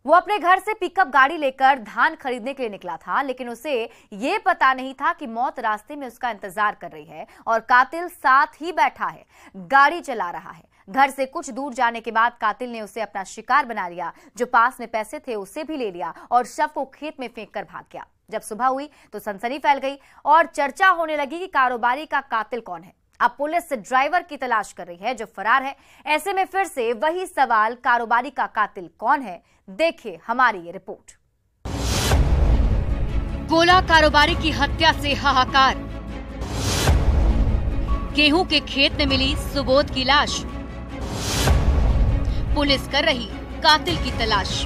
वो अपने घर से पिकअप गाड़ी लेकर धान खरीदने के लिए निकला था, लेकिन उसे ये पता नहीं था कि मौत रास्ते में उसका इंतजार कर रही है और कातिल साथ ही बैठा है, गाड़ी चला रहा है। घर से कुछ दूर जाने के बाद कातिल ने उसे अपना शिकार बना लिया। जो पास में पैसे थे उसे भी ले लिया और शव को खेत में फेंक कर भाग गया। जब सुबह हुई तो सनसनी फैल गई और चर्चा होने लगी कि कारोबारी का कातिल कौन है। अब पुलिस ड्राइवर की तलाश कर रही है जो फरार है। ऐसे में फिर से वही सवाल, कारोबारी का कातिल कौन है? देखिए हमारी ये रिपोर्ट। गोला कारोबारी की हत्या से हाहाकार। गेहूं के खेत में मिली सुबोध की लाश। पुलिस कर रही कातिल की तलाश।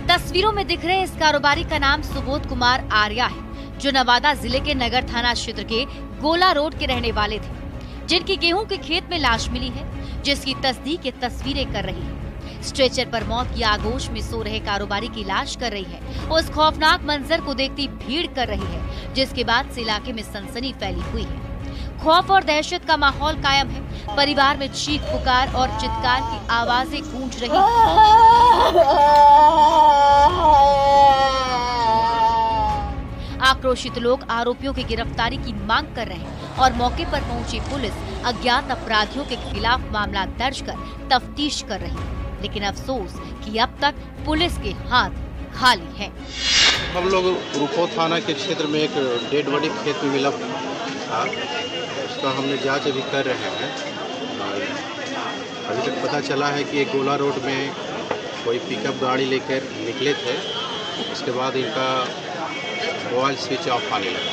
तस्वीरों में दिख रहे इस कारोबारी का नाम सुबोध कुमार आर्या है, जो नवादा जिले के नगर थाना क्षेत्र के गोला रोड के रहने वाले थे, जिनकी गेहूं के खेत में लाश मिली है, जिसकी तस्दीक तस्वीरें कर रही है। स्ट्रेचर पर मौत की आगोश में सो रहे कारोबारी की लाश कर रही है। उस खौफनाक मंजर को देखती भीड़ कर रही है, जिसके बाद से इलाके में सनसनी फैली हुई है। खौफ और दहशत का माहौल कायम है। परिवार में चीख पुकार और चित्कार की आवाजें गूंज रही आक्रोशित लोग आरोपियों की गिरफ्तारी की मांग कर रहे हैं और मौके पर पहुंची पुलिस अज्ञात अपराधियों के खिलाफ मामला दर्ज कर तफ्तीश कर रही है। लेकिन अफसोस कि अब तक पुलिस के हाथ खाली हैं। हम लोग रूपो थाना के क्षेत्र में एक डेड बॉडी खेत में मिला था, उसका हमने जांच अभी कर रहे हैं। अभी तक पता चला है कि एक गोला रोड में कोई पिकअप गाड़ी लेकर निकले थे। उसके बाद इनका मोबाइल स्विच ऑफ आने लगा।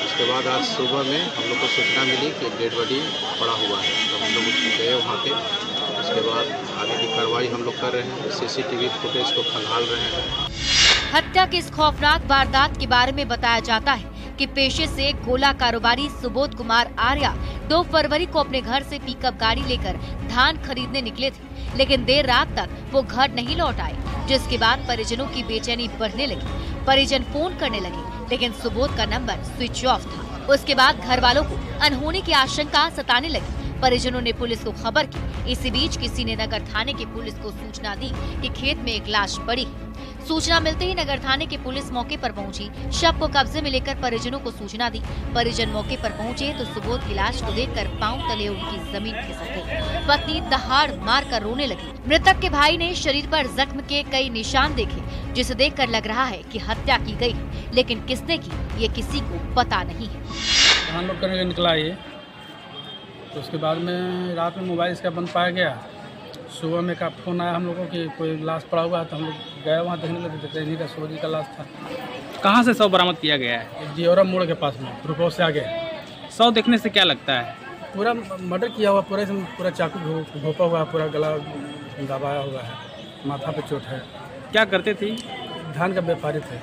उसके बाद आज सुबह में हम लोग को सूचना मिली कि डेड बॉडी पड़ा हुआ है, तो हम लोग गए वहाँ पे। उसके बाद आगे की कार्रवाई हम लोग कर रहे हैं, सीसीटीवी फुटेज को खंगाल रहे हैं। हत्या की इस खौफनाक वारदात के बारे में बताया जाता है कि पेशे से गोला कारोबारी सुबोध कुमार आर्या 2 फरवरी को अपने घर से पिकअप गाड़ी लेकर धान खरीदने निकले थे, लेकिन देर रात तक वो घर नहीं लौट आए, जिसके बाद परिजनों की बेचैनी बढ़ने लगी। परिजन फोन करने लगे, लेकिन सुबोध का नंबर स्विच ऑफ था। उसके बाद घर वालों को अनहोनी की आशंका सताने लगी। परिजनों ने पुलिस को खबर की। इसी बीच किसी ने नगर थाने की पुलिस को सूचना दी कि खेत में एक लाश पड़ी है। सूचना मिलते ही नगर थाने की पुलिस मौके पर पहुंची। शव को कब्जे में लेकर परिजनों को सूचना दी। परिजन मौके पर पहुंचे तो सुबोध की लाश को देखकर पांव तले उनकी जमीन खिसक गई। पत्नी दहाड़ मार कर रोने लगी। मृतक के भाई ने शरीर पर जख्म के कई निशान देखे, जिसे देखकर लग रहा है कि हत्या की गई है, लेकिन किसने की ये किसी को पता नहीं है। धान लोड करने निकला ये, तो उसके बाद में रात में मोबाइल इसका बंद पाया गया। सुबह में का फोन आया हम लोगों की कोई लाश पड़ा हुआ है, तो हम लोग गए वहाँ देखने लगे तो इन्हीं का सोरी का लाश था। कहाँ से शव बरामद किया गया है? जियोरा मोड़ के पास में, रुपौ से आगे। शव देखने से क्या लगता है? पूरा मर्डर किया हुआ, पूरा चाकू घोपा हुआ है, पूरा गला दबाया हुआ है, माथा पे चोट है। क्या करते थे? धान का व्यापारी थे।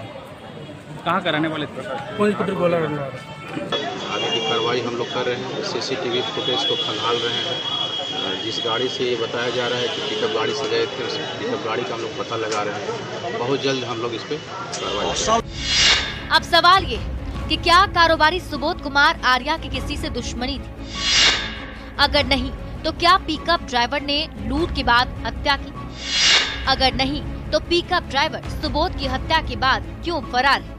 कहाँ का रहने वाले थे? पुत्र गोला रहने वाले। आगे की कार्रवाई हम लोग कर रहे हैं, सीसीटीवी फुटेज को खंगाल रहे हैं। जिस गाड़ी से ये बताया जा रहा है कि पिकअप गाड़ी से गए थे, उस पिकअप गाड़ी का हम लोग पता लगा रहे हैं। बहुत जल्द हम लोग इस पे कार्रवाई करेंगे। अब सवाल ये है कि क्या कारोबारी सुबोध कुमार आर्या की किसी से दुश्मनी थी? अगर नहीं तो क्या पिकअप ड्राइवर ने लूट के बाद हत्या की? अगर नहीं तो पिकअप ड्राइवर सुबोध की हत्या के बाद क्यों फरार है?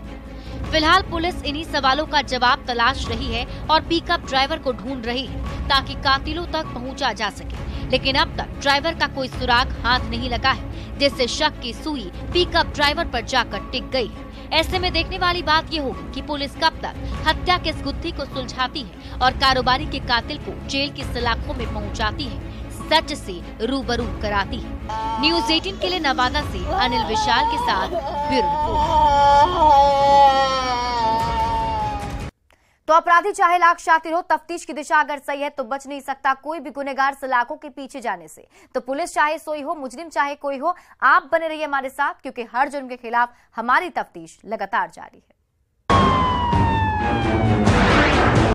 फिलहाल पुलिस इन्हीं सवालों का जवाब तलाश रही है और पिकअप ड्राइवर को ढूंढ रही है ताकि कातिलों तक पहुंचा जा सके। लेकिन अब तक ड्राइवर का कोई सुराग हाथ नहीं लगा है, जिससे शक की सुई पिकअप ड्राइवर पर जाकर टिक गई है। ऐसे में देखने वाली बात ये होगी कि पुलिस कब तक हत्या के इस गुत्थी को सुलझाती है और कारोबारी के कातिल को जेल की सलाखों में पहुंचाती है, सच से रूबरू कराती है। न्यूज़ 18 के लिए नवादा से अनिल विशाल के साथ ब्यूरो रिपोर्ट। तो अपराधी चाहे लाख शातिर हो, तफ्तीश की दिशा अगर सही है तो बच नहीं सकता कोई भी गुनहगार सलाखों के पीछे जाने से। तो पुलिस चाहे सोई हो, मुजरिम चाहे कोई हो, आप बने रहिए हमारे साथ, क्योंकि हर जुर्म के खिलाफ हमारी तफ्तीश लगातार जारी है।